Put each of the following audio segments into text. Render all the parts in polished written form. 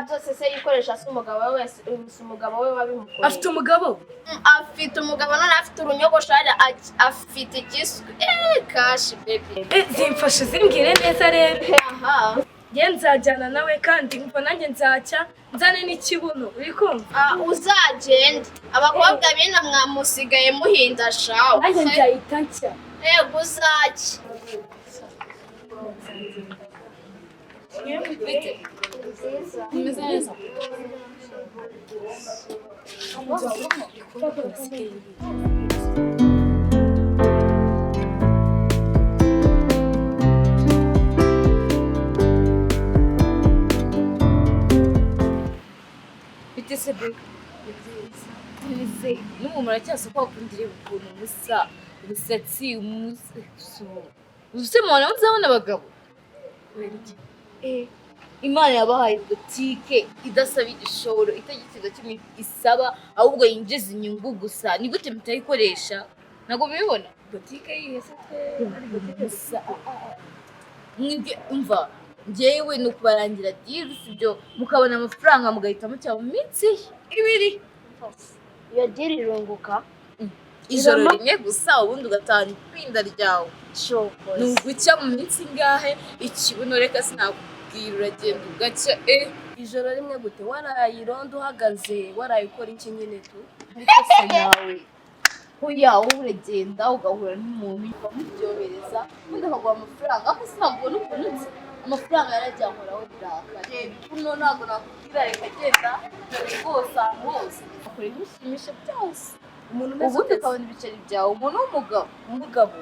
byose se yikoresha se umugabo we wese umugabo we wabimukoreye afite umugabo none afite urunyogosho afite igisu kashi baby zimfashe zimbwire neza rero aha nge nzajyana nawe kandi mva nanjye nzacya nzane n'ikibuno uri kumva uzagenda abakobwa bina mwamusigaye muhinda shawo nanjye nzahita nshya yego uzajya Imeze neza. Bitese big. Bize. N'umumara cyase ko akundire ukuntu musa, ubusatsi, Ubuse mwana uzabona abagabo. Imana yabahaye boutique idasaba igishoro itagitiza kimwe isaba ahubwo yinjiza inyungu gusa ni gute mutayikoresha nago bibona boutique yihese gusa umva ngewe no kubarangira deals ibyo mukabona amafaranga mugahita mucya mu minsi ibiri iyo deal irunguka ijoro rimwe gusa ubundi ugatanga kwinda ryawe shoko nugucya mu minsi ngahe ikibuno reka sinakubwira uragenda ugaca ijoro rimwe gute warayironda uhagaze warayikora iki nyine tu bikose yawe hoya uragenda ugahura n'umuntu ukamuryohereza ubundi akaguha amafaranga aho sinabona ukuntu amafaranga yarajyankoraho biraka buno ntabwo nakubwira reka genda rwose ahantu hose akora ibishimisha byose umuntu umeze ubundi ukabona ibiceri byawe umuntu w'umugabo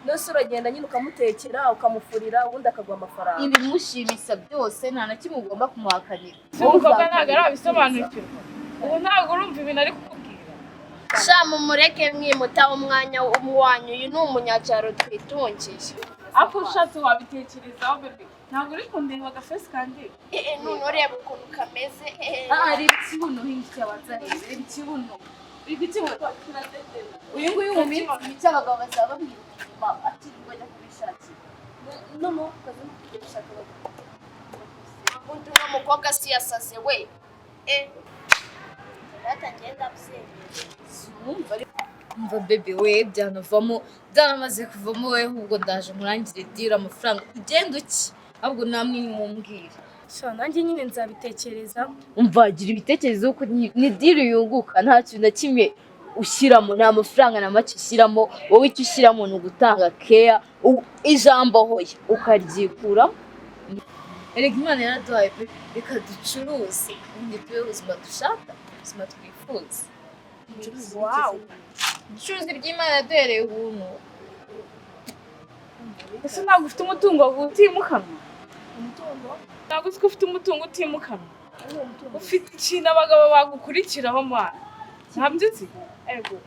nose uragenda nyine ukamutekera ukamufurira ubundi akaguha amafaranga ibimushimisha byose nta na kimwe ugomba kumuhakanira umukobwa ntabwo arabisobanukirwa ubu ntabwo urumva ibintu ari kukubwira sha mumureke mwimutaho umwanya wanyu uyu ni umunyacyaro twitungiye ariko ushatse wabitekerezaho bebe ntabwo uri kundeba agafesi kandi none ureba ukuntu kameze ari ikibuno hinjye abazaheze ikibuno uyu nguyu mu minsi mike abagabo bazaba bamwituma atirirwa ajya kubishakira noneho ukaza no kujya gushaka abagabo undi uno mukobwa si yasaze we batangiye ndabyemera umva bebe we byanamaze kuvamo we ahubwo ndaje murangire dira amafaranga ugenda uki ahubwo namwe nimumbwire sha nanjye nyine nzabitekereza umva gira ibitekerezo ko ni dira yunguka nta kintu na kimwe ushyiramo nta mafaranga na make ushyiramo wowe icyo ushyiramo ni ugutanga care ijambo hoya ukaryikuramo erega Imana yaraduhaye reka ducuruze ubundi tube ubuzima dushaka ubuzima twifuza ducuruze iby'Imana yaduhereye ubuntu ese ntabwo ufite umutungo utimukanwa ntabwo uzi ko ufite umutungo utimukanwa ufite ikintu abagabo bagukurikiraho mwana ntabyo uzi ego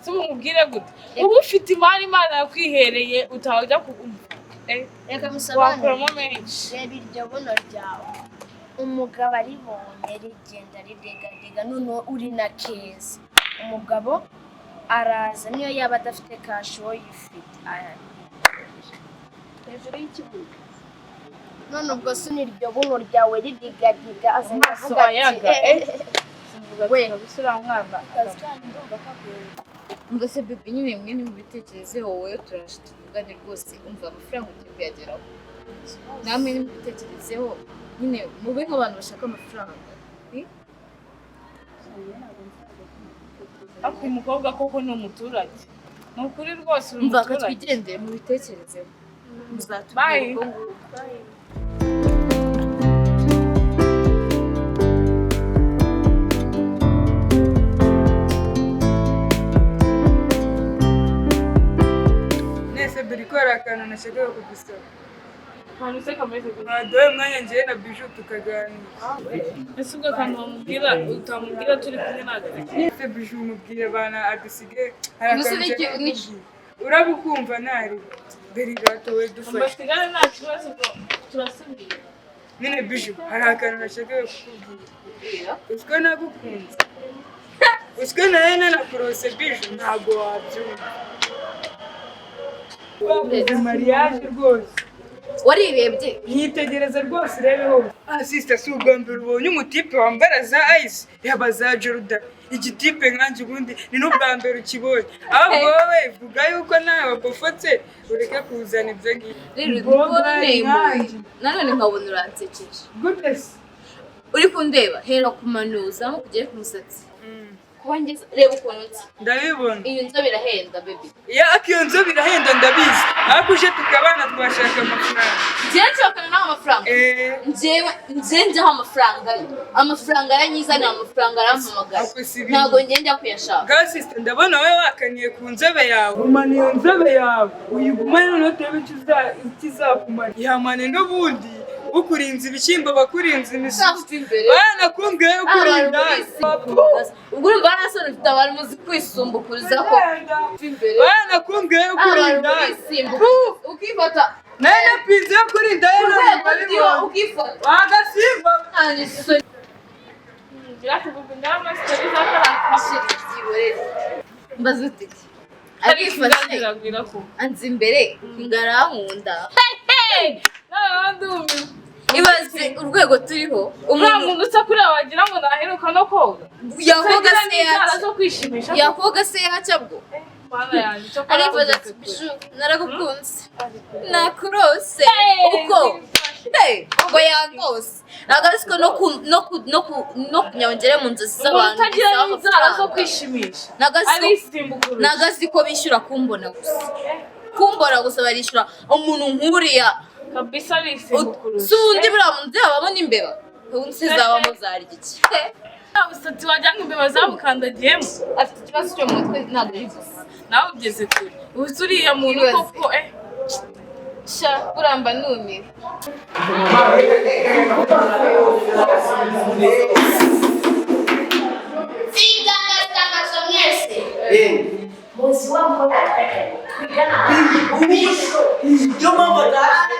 si ubu mubwire gute uba ufite imari Imana yakwihereye utajya kugumva reka wakuramo menshi reba iryo buno ryawe umugabo aribonye rigenda ridegadiga none uri na keza umugabo araza niyo yaba adafite kashi wowe yifite hejuru y'ikibuno none ubwo se n'iryo buno ryawe ridigadiga azajya avuga ati we gusura umwana ngo se bebe nyine mwe nimubitekerezeho wowe turaje tuvugane rwose umva amafaranga ugiye kuyageraho namwe nimubitekerezeho nyine mube nk'abantu bashaka amafaranga ariko umukobwa koko ni umuturage ni ukuri rwose uri umva umuturage twigendere mubitekerezeho Bye. muzatubwira nese buri ko hari akantu nashakaga kugusaba ahantu se kameze gutya waduhaye umwanya njyewe na Bijou tukaganira ese ubwo akantu utamubwira turi kumwe ntabwo nese Bijou umubwire bana adusigaye hari Gusa akantu n'iki- nshaka n'iki- kukubwira urabukumva ntari beri gato we dufashe mbasigare nta kibazo ubwo turasubira nyine Bijou hari akantu nashakaga kukubwira uziko nagukunze uziko nawe nanakurose Bijou ntabwo wabyumva wakoze mariage rwose warirebye nyitegereza rwose urebeho sister si ubwa mbere ubonye umutipe wambara za ice yaba za Jordan igitipe nkanjye ubundi ni n'ubwa mbere ukibonye ahubwo wowe vuga yuko nawe wapofotse ureke kuzana ibyo ngibyo nanone nkabona uransekeje gute se uri kundeba hera kumanuza no kugera ku musatsi kuba ngeze reba ukuntu nsa ndabibona iyo nzobe irahenda baby iyo nzobe irahenda ndabizi ariko uje tukabana twashaka amafaranga njyewe nshakana naho amafaranga njyewe njyaho amafaranga aranyizanira amafaranga arampamagara ntabwo njye njya kuyashaka ga sister ndabona wowe wakaniye ku nzobe yawe umana iyo nzobe yawe uyigumane noneho utebe ikizakumara ihamane n'ubundi ukurinze ibishyimbo bakurinze imisozi banakumbwiye ko urinda ubwo urumva nasone ufite abantu muzi kwisumbukuriza ko banakumbwiye ko urinda ukifata nene pinze yo kurinda ukifata wagasimba mbaza uti arifashe anzi imbere ngarankunda ibaze urwego turiho umuntu usa kuri wagira ngo naheruka no koga yakoga se yaca bwo arifuza ati naragukunze nakurose uko ngo yangose ntabwo azi ko no kunyongera mu nzozi z'abantu utagira n'inzara zo kwishimisha ntabwo azi ko bishyura kumbona gusa barishyura umuntu nk'uriya kabisa bisimbukuruza si undi buriya muntu yababona imbeba ubu ntizabamo zarya iki umusatsi wagira ngo imbeba zamukandagiyemo afite ikibazo cyo mu mutwe ntabwo ari gusa nawe ugeze kure ubu uriya muntu koko sha uramba numiwe itangaje mwese muzi wa mukobwa twigana yo mpamvu ataje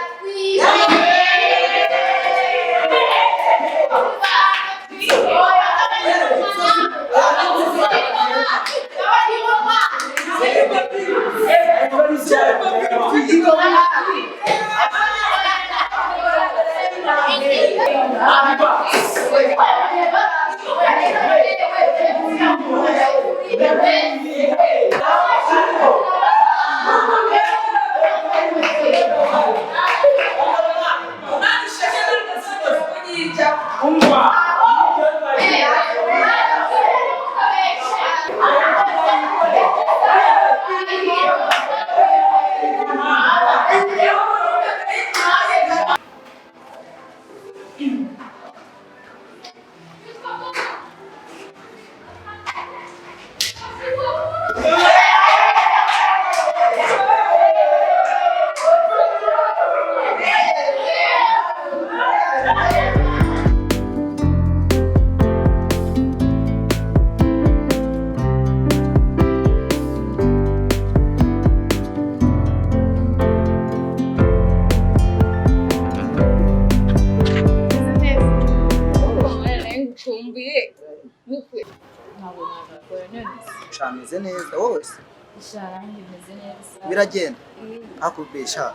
Shameze neza wowe se biragenda akubesha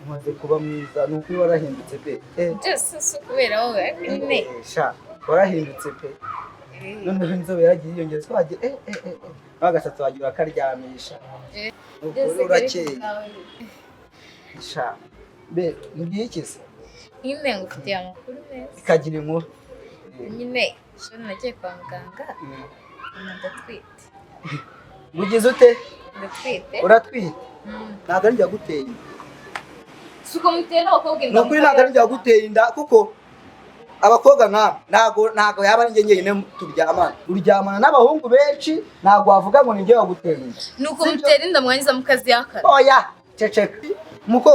umaze kuba mwiza nuko warahindutse pe byose kubera wowe ne sha warahindutse pe noneho inzobe yaragiye yiyongera twagiye bagasatsi wagira akaryamisha ukuri urakeye sha be ngiye ikize nyine ngufitiye amakuru meza ikagira inkuru nyine shona nagiye kwa muganga ndatwite ugize ute ndatwite uratwite ntabwo ari njya guteye inda suko mutera abakobwa inda nukuri ntabwo ari njya guteye inda kuko abakobwa ntabwo yaba ari njye njyenyine turyamana uryamana n'abahungu benshi ntabwo wavuga ngo ni njye waguteye inda nuko mutera inda mwangiza mu kazi y'akazi oya ceceka muko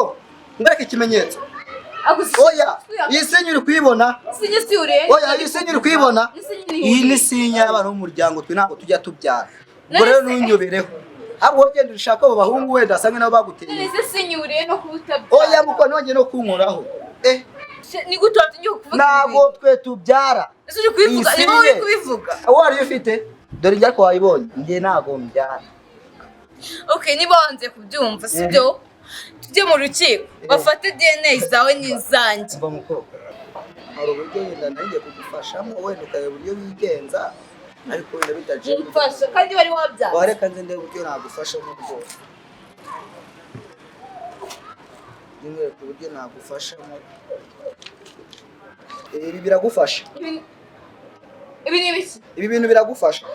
ngareka ikimenyetso oya iyi sinye uri kuyibona sinye si ure oya iyi sinye uri kuyibona iyi ni sinye y'abantu b'umuryango twe ntabwo tujya tubyara ubwo rero ntunyobereho ahubwo wogenda ushaka abo bahungu wenda asanga nabo baguteye nese sinye ure no kubutabyara oya muko nongeye no kunkoraho ni gute watinye kuvuga ntabwo twe tubyara uri kubivuga ni wowe uri kubivuga wari ufite dore njya ko wayibonye njye ntabwo mbyara okay niba wanze kubyumva sibyo tujye mu rukiko bafate DNA zawe n'izanjye hari uburyo wenda nanjye kugufashamo wenda ukareba uburyo wigenza ariko wenda bitaje mfasha kandi wari wabyaza wareka nze ndebe uburyo nagufashamo rwose nimwe ku buryo nagufashamo ibi biragufasha ibi ni ibiki ibi bintu biragufasha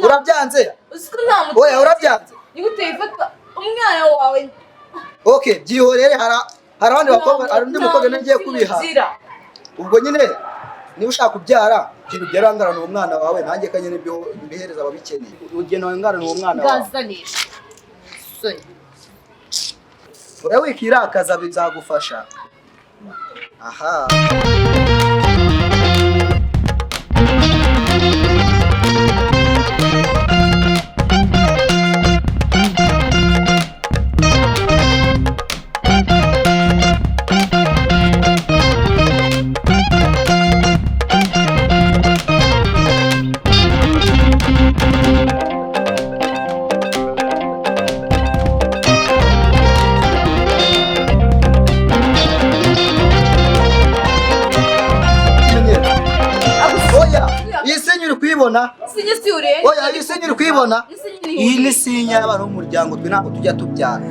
urabyanze oya urabyanze nigute ifata umwana wawe okay byihorere hari abandi bakobwa hari undi mukobwa nagiye kubiha ubwo nyine niba ushaka kubyara kibigera ngarana umwana wawe nanjye kanye n'ibyo mbihereza ababikeneye ugena nawe ngarana umwana wawe gazanisha soni ura wikirakaza bizagufasha aha oya iyi sinye uri kuyibona iyi ni sinye y'abantu b'umuryango twe ntabwo tujya tubyara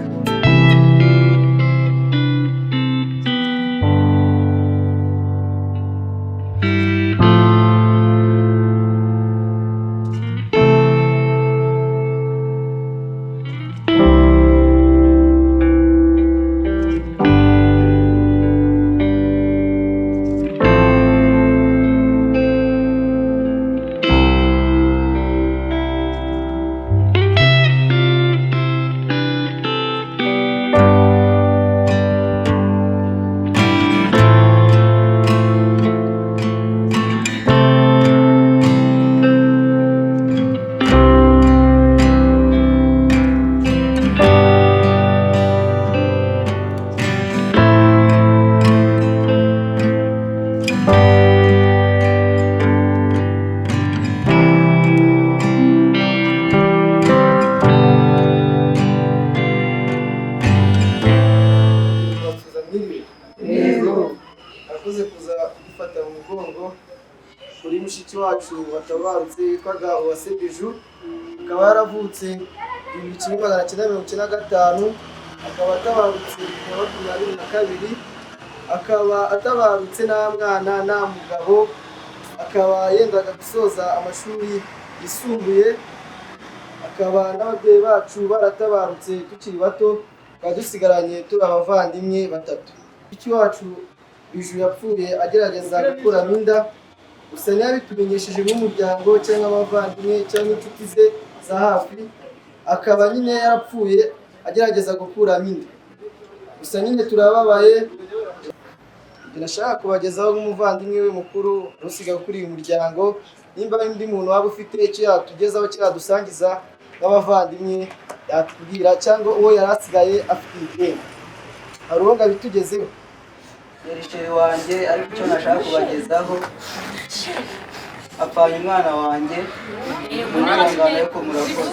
kuri mushiki wacu watabarutse witwaga Uwasebiju akaba yaravutse 1995 akaba atabarutse 2022 akaba atabarutse nta mwana nta mugabo akaba yendaga gusoza amashuri yisumbuye akaba n'ababyeyi bacu baratabarutse tukiri bato dusigaranye turi abavandimwe batatu. Mushiki wacu Biju yapfuye agerageza gukuramo inda gusa ntiyabitumenyesheje nk'umuryango cyangwa abavandimwe cyangwa inshuti ze za hafi akaba nyine yarapfuye agerageza gukuramo inda gusa nyine turababaye. Ndashaka kubagezaho nk'umuvandimwe we mukuru usiga kuri uyu muryango nimba undi muntu waba ufite icyo yatugezaho kiradusangiza nk'abavandimwe yatubwira cyangwa uwo yarasigaye afite igenda hari uwo ngabitugezeho Yerekeye wanjye ariko icyo nashaka kubagezaho apfanye umwana wanjye mu ntangano yo kumurakoze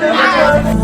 Agora